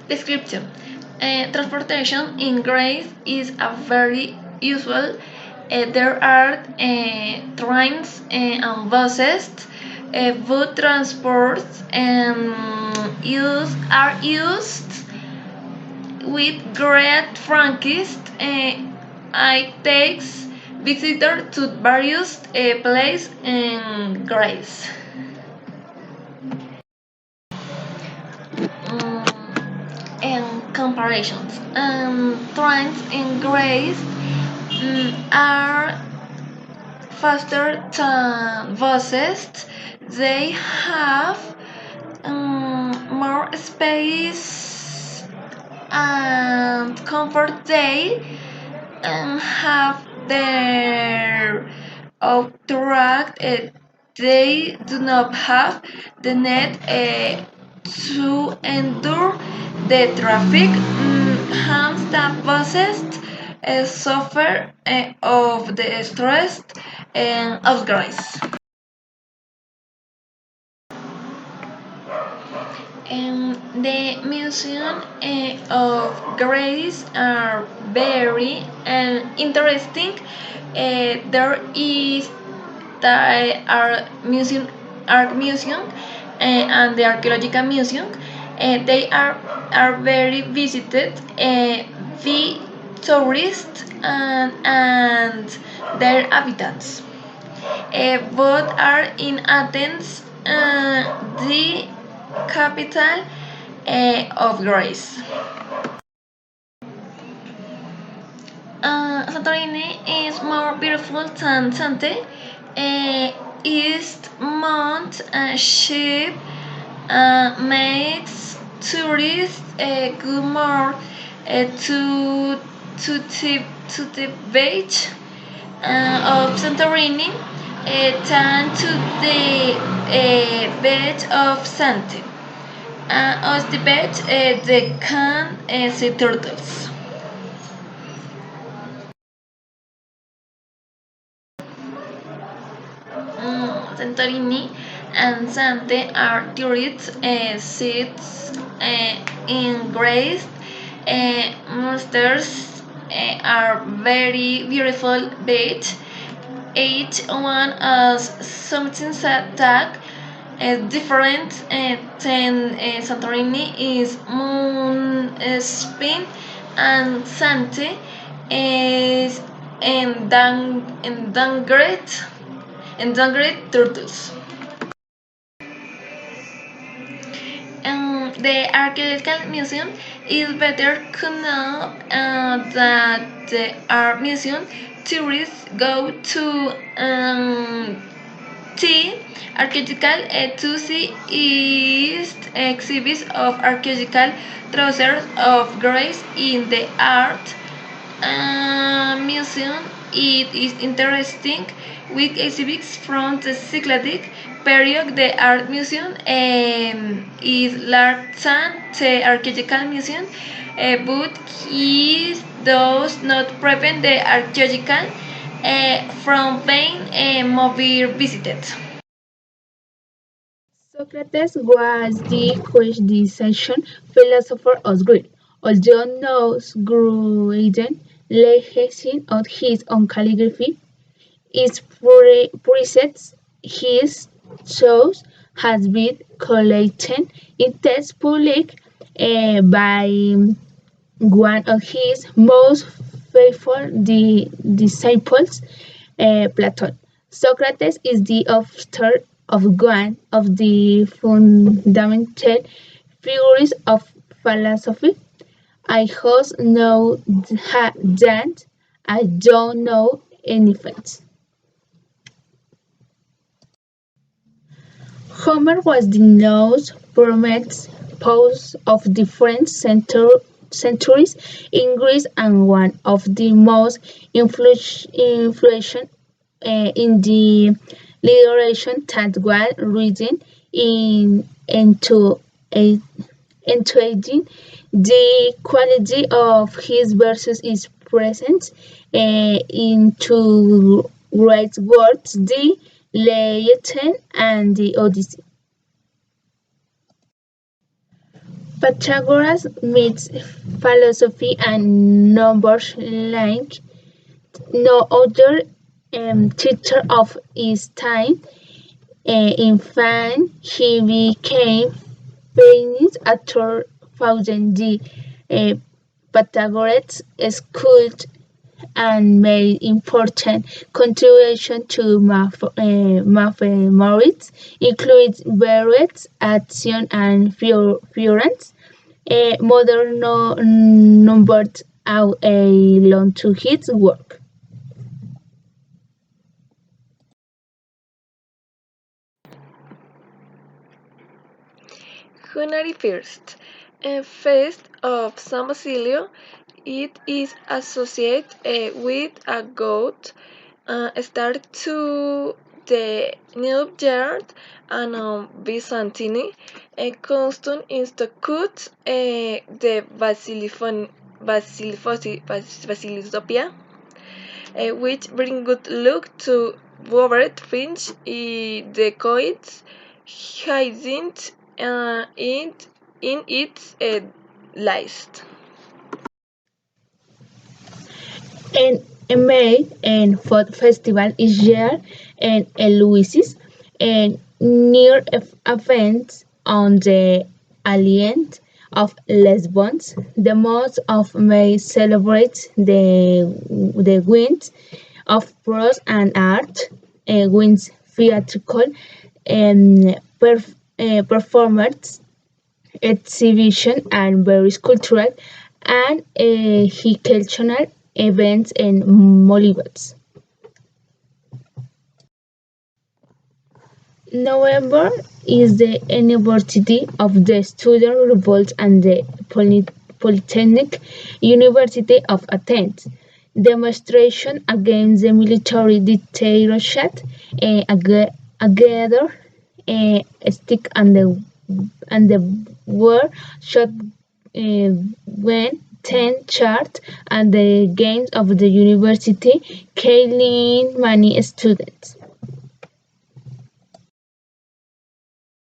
Description. Transportation in Greece is a very usual. There are trains and buses. Food transports are used with great frankness. I takes visitors to various places in Greece. And comparisons. Trains in Greece are faster than buses. They have more space and comfort. They have their outtract. They do not have the need to endure the traffic. Hence, the buses suffer of the stress of Greece. The Museum of Greece are very interesting. There are art museum and the archaeological museum. They are very visited by tourists and their habitants. Both are in Athens, the capital of Greece. Santorini is more beautiful than Zante. East Mount ship makes tourists go more to the beach of Santorini than to the beach of Zante. On the beach, they can see turtles. Santorini and Zante are tourist sites in Greece. Monsters are very beautiful beach. Each one has something that different than Santorini is moon spin and Zante is endangered turtles. The Archaeological Museum is better known than the Art Museum. Tourists go to the archaeological to see exhibits of archaeological treasures of Greece in the art museum. It is interesting with exhibits from the Cycladic period. The art museum is larger than the archaeological museum, but it does not prevent the archaeological from being more visited. Socrates was the quintessential philosopher of Greece, although no great legacy of his own calligraphy is present. His thoughts has been collected in texts published by one of his most faithful disciples, Plato. Socrates is the author of one of the fundamental theories of philosophy. I just know that I don't know anything. Homer was the most prominent poet of different centuries in Greece and one of the most influential in the literature that was written into the quality of his verses is present into great works, the Iliad and the Odyssey. Pythagoras meets philosophy and numbers like no other teacher of his time. In fact, he became famous after founding the uh, Pythagoras school and made important contributions to mathematics, including various action and theorems. Modern numbers out a long to his work. January 1st, a feast of San Basilio. It is associated with a goat start to the New Year and Byzantine. A custom is to cut the Basilitopia, which bring good luck to whoever finds the coins hyacinth in its list. And May and Food Festival each year and Louises and near events on the island of Lesbos. The month of May celebrates the winds of prose and art, winds theatrical and performers exhibition and various cultural and educational events in Mollywood. November is the anniversary of the student revolt and the Polytechnic University of Athens. Demonstration against the military dictatorship together stick and the war shot when 10 chart and the games of the university killing many students.